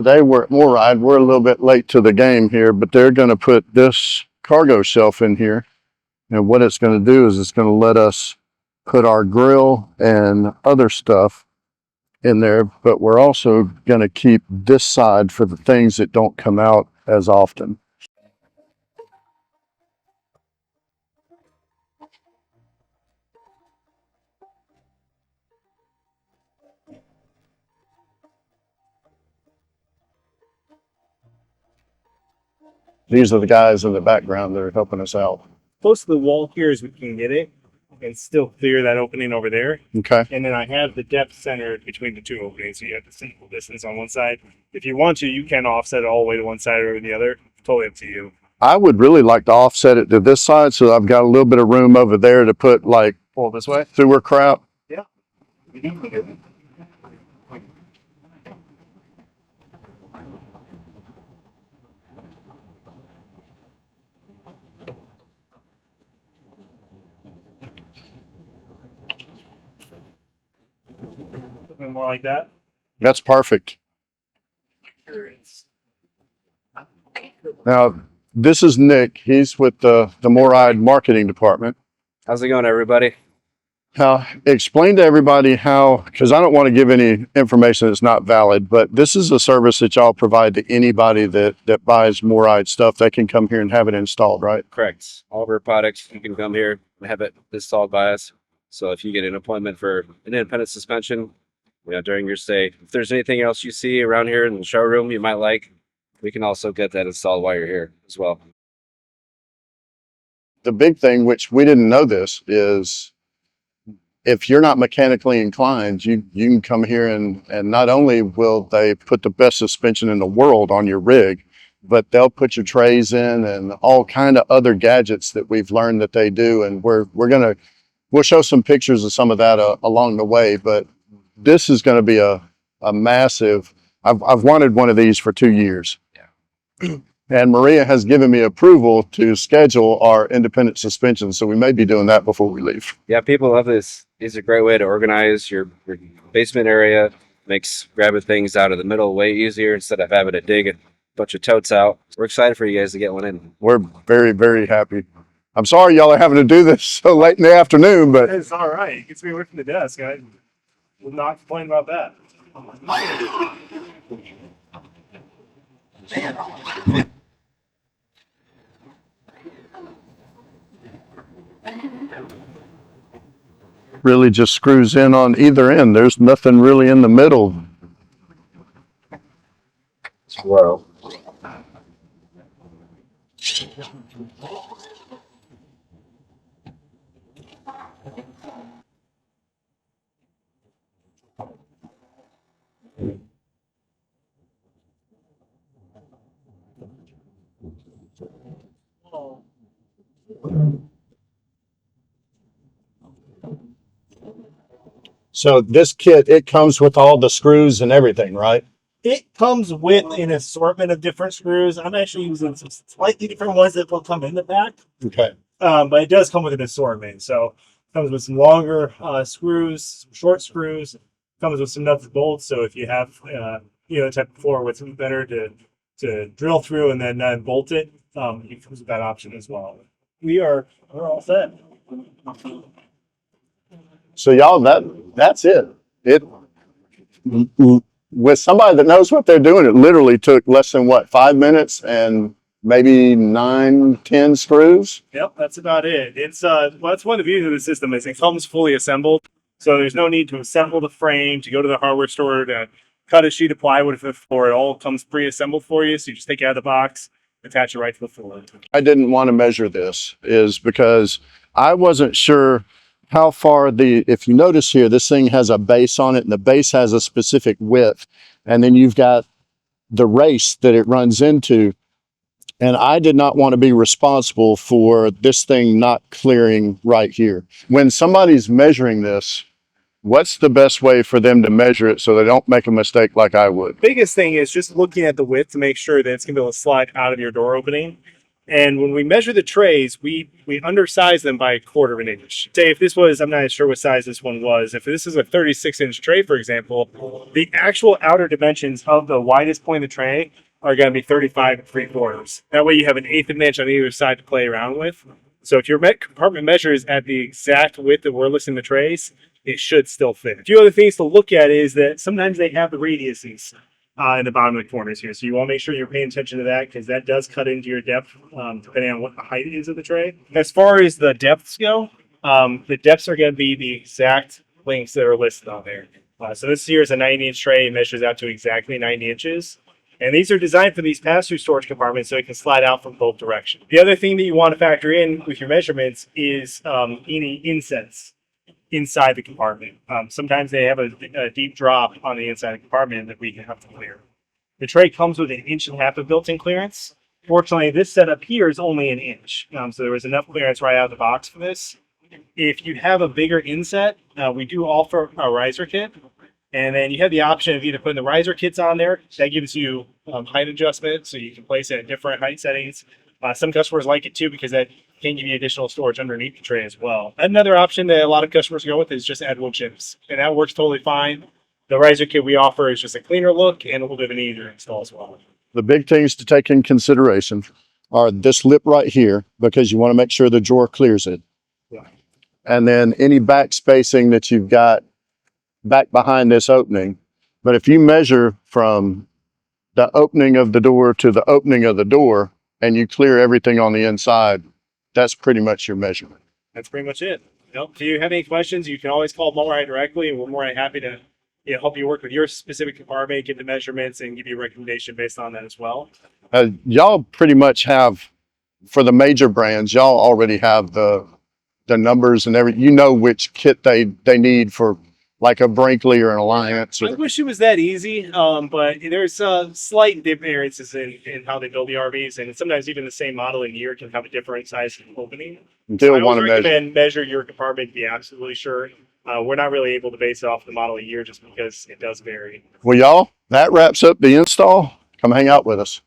They were at Morryde. We're a little bit late to the game here, but they're going to put this cargo shelf in here. And what it's going to do is it's going to let us put our grill and other stuff in there, but we're also going to keep this side for the things that don't come out as often. These are the guys in the background that are helping us out. Close to the wall here as we can get it and still clear that opening over there. Okay. And then I have the depth centered between the two openings, so you have the single distance on one side. If you want to, you can offset it all the way to one side or the other. Totally up to you. I would really like to offset it to this side, so I've got a little bit of room over there to put like Pull this way. sewer crap. Yeah. Something more like that. That's perfect. Now, this is Nick. He's with the Morryde marketing department. How's it going, everybody? Now, explain to everybody how, because I don't want to give any information that's not valid, but this is a service that y'all provide to anybody that buys Morryde stuff. They can come here and have it installed, right? Correct. All of our products, you can come here and have it installed by us. So if you get an appointment for an independent suspension, during your stay, if there's anything else you see around here in the showroom you might like, we can also get that installed while you're here as well. The big thing, which we didn't know this, is if you're not mechanically inclined, you can come here and not only will they put the best suspension in the world on your rig, but they'll put your trays in and all kind of other gadgets that we've learned that they do. And we'll show some pictures of some of that along the way, but this is going to be a massive, I've wanted one of these for 2 years. Yeah. And Maria has given me approval to schedule our independent suspension. So we may be doing that before we leave. Yeah, people love this. These are a great way to organize your basement area. Makes grabbing things out of the middle way easier instead of having to dig a bunch of totes out. We're excited for you guys to get one in. We're very, very happy. I'm sorry y'all are having to do this so late in the afternoon, but It's all right. It gets me away from the desk. I will not complain about that. really just screws in on either end. There's nothing really in the middle. Wow. So this kit, it comes with all the screws and everything, right? It comes with an assortment of different screws. I'm actually using some slightly different ones that will come in the back. Okay. But it does come with an assortment. So it comes with some longer screws, some short screws. It comes with some nuts and bolts. So if you have the type of floor where it's better to drill through and then bolt it, it comes with that option as well. We're all set. So y'all, that's it. With somebody that knows what they're doing, it literally took less than 5 minutes and maybe 9, 10 screws. Yep, that's about it. It's that's one of the beauties of the system is it comes fully assembled. So there's no need to assemble the frame, to go to the hardware store to cut a sheet of plywood for the floor. It all comes pre-assembled for you. So you just take it out of the box, attach it right to the floor. I didn't want to measure this is because I wasn't sure how far if you notice here, this thing has a base on it and the base has a specific width. And then you've got the race that it runs into. And I did not want to be responsible for this thing not clearing right here. When somebody's measuring this, what's the best way for them to measure it so they don't make a mistake like I would? Biggest thing is just looking at the width to make sure that it's going to be able to slide out of your door opening. And when we measure the trays, we undersize them by 1/4 inch. Say if this was, I'm not sure what size this one was. If this is a 36-inch tray, for example, the actual outer dimensions of the widest point of the tray are going to be 35 3/4. That way you have an 1/8 of an inch on either side to play around with. So if your compartment measures at the exact width that we're listing the trays, it should still fit. A few other things to look at is that sometimes they have the radiuses in the bottom of the corners here. So you want to make sure you're paying attention to that because that does cut into your depth depending on what the height is of the tray. As far as the depths go, the depths are going to be the exact lengths that are listed on there. So this here is a 90-inch tray. It measures out to exactly 90 inches. And these are designed for these pass-through storage compartments so it can slide out from both directions. The other thing that you want to factor in with your measurements is any insets inside the compartment. Sometimes they have a deep drop on the inside of the compartment that we can have to clear. The tray comes with 1.5 inches of built-in clearance. Fortunately, this setup here is only 1 inch. So there was enough clearance right out of the box for this. If you have a bigger inset, we do offer a riser kit. And then you have the option of either putting the riser kits on there. That gives you height adjustment, so you can place it at different height settings. Some customers like it too because that can give you additional storage underneath the tray as well. Another option that a lot of customers go with is just add wood chips, and that works totally fine. The riser kit we offer is just a cleaner look and a little bit of an easier install as well. The big things to take in consideration are this lip right here, because you want to make sure the drawer clears it. Yeah. And then any back spacing that you've got back behind this opening. But if you measure from the opening of the door to the opening of the door and you clear everything on the inside, that's pretty much your measurement. That's pretty much it. If you have any questions, you can always call Morryde directly, and we're more than happy to help you work with your specific compartment, get the measurements, and give you a recommendation based on that as well. Y'all pretty much have, for the major brands, y'all already have the numbers and everything. You know which kit they need for like a Brinkley or an Alliance. I wish it was that easy, but there's slight differences in how they build the RVs, and sometimes even the same model in year can have a different size opening. Still I want always to recommend measure your compartment to be absolutely sure. We're not really able to base it off the model a year just because it does vary. Well, y'all, that wraps up the install. Come hang out with us.